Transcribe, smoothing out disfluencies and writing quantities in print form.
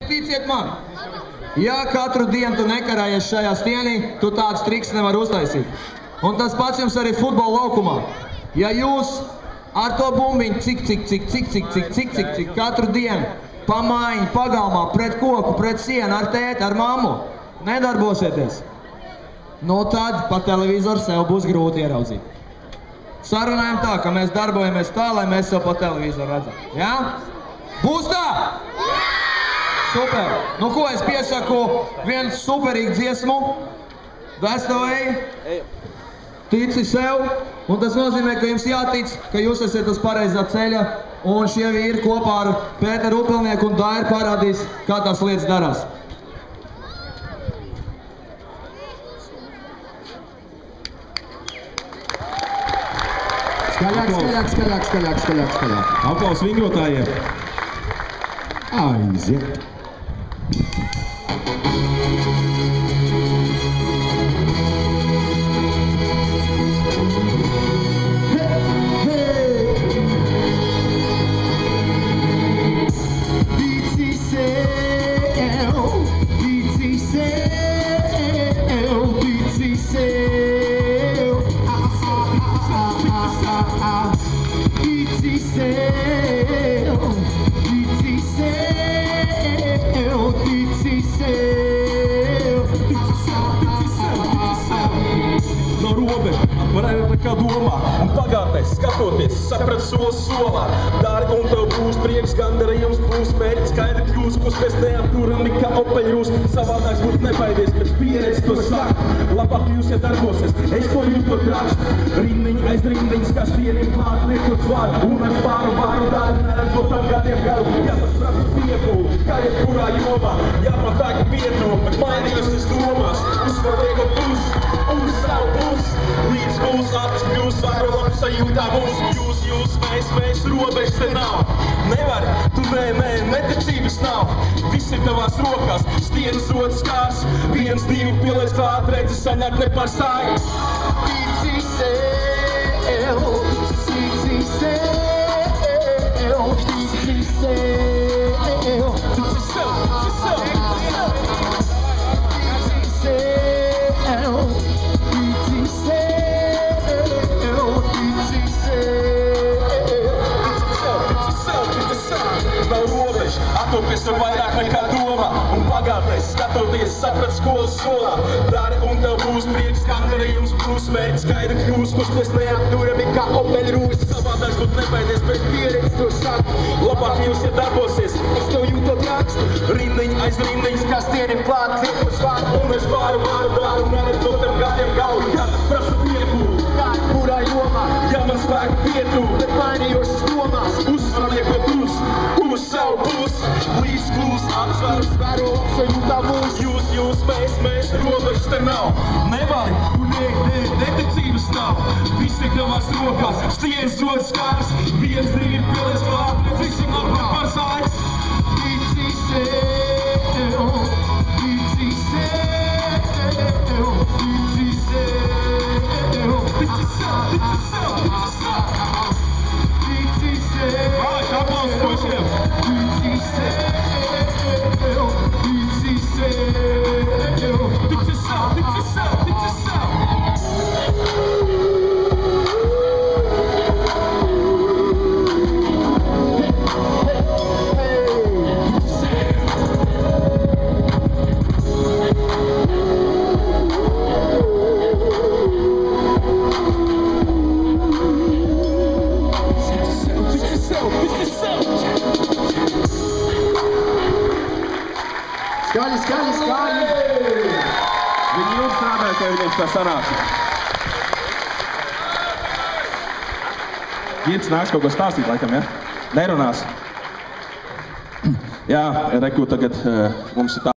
Ticiet man, ja katru dienu tu nekarājies šajā stienī, tu tāds triks nevar uztaisīt. Un tas pats jums arī futbola laukumā. Ja jūs ar to bumbiņu cik katru dienu pa mājiņu, pagalmā, pret koku, pret sienu, ar tēti, ar mammu nedarbosieties, nu tad pa televizoru sev būs grūti ieraudzīt. Sarunājam tā, ka mēs darbojamies tā, lai mēs sev pa televizoru redzam. Jā? Būs tā? Super! Nu ko, es piesaku vienu superīgu dziesmu. That's the way. Tici sev. Un tas nozīmē, ka jums jātic, ka jūs esat uz pareizā ceļa. Un šie vīri kopā ar Pēteru Upilnieku un Dairu parādīs, kā tās lietas darās. Skaļāk. Aplaus vingrotājiem. Aiziet. No robeža, varēja nekā domā, un pagātnēs skatoties, saprat solis solā. Dari, un tev būs prieks, gandarījums būs, mērķis skaidri kļūs, kus mēs neapturam nekā opeļrūs. Savādāks būt nebaidies, pēc pieredzes to sāk. Labāk jūs, ja darbosies, es to jūtot rakstu. Rindiņi aiz rindiņas, kā stienim klāt, liekot svaru. Un ar varu daļu, neredzotam gadiem garu. Jāpasprāst piepūli, kā jebkurā jomā. Jāpatāka pietūli, bet mainījos es domās. Uzvar liekot uz savu pus. Līdz būs acis kļūs, varu labi sajūtā mūs. Jūs, mēs, robežas te nav. Nevari, tu neticības nav. Viss ir tavās rokās, stienas rodas kārs. 1, 2, pieliec klāt, redzi saņāk ne par sāju. Tici sev, tici sev, tici sev, tici sev. Nav robeža, attopies ar vairāk nekā domā. Un pagātnēs, skatoties, saprat skolas solā. Dari, un tev būs prieks, gandarījums būs, mērķis skaidri kļūs, kurš mēs neapturami kā opeļrūs. Savādāks būt nebaidies, pēc pieredzes to sāk. Labāk jūs, ja darbosies, es tev jūtot rakstu. Rindiņi aiz rindiņas, kā stienim klāt, liekot svaru. Un es varu, neredzotam gadiem galu. Jā, prasu piepūli, kā kurā jomā. Jā, man spēku pietūli, bet mainījos es domās. Uzsvar liekot uz savu pus. Līdz klūs, apsveru, sveru, sajūtā mūs. Jūs, mēs, robežas te nav. Nevari, un neticības nav. Viss ir tavās rokās, stienas rodas kārs. 1, 2, pieliec klāt, visi labāk par sāju. Tici sev, tici sev, tici sev, tici sev, tici sev, tici sev. Tici sev. Vārāk aplaus pušiem. Tici sev, tici sev, tici sev, tici sev, tici sev. Skaļi! Viņi ilgi strādāja, ka viņiem tā sanāca. Girts nāks kaut ko stāstīt, laikam, ja? Nerunās. Jā, reku tagad mums ir tā.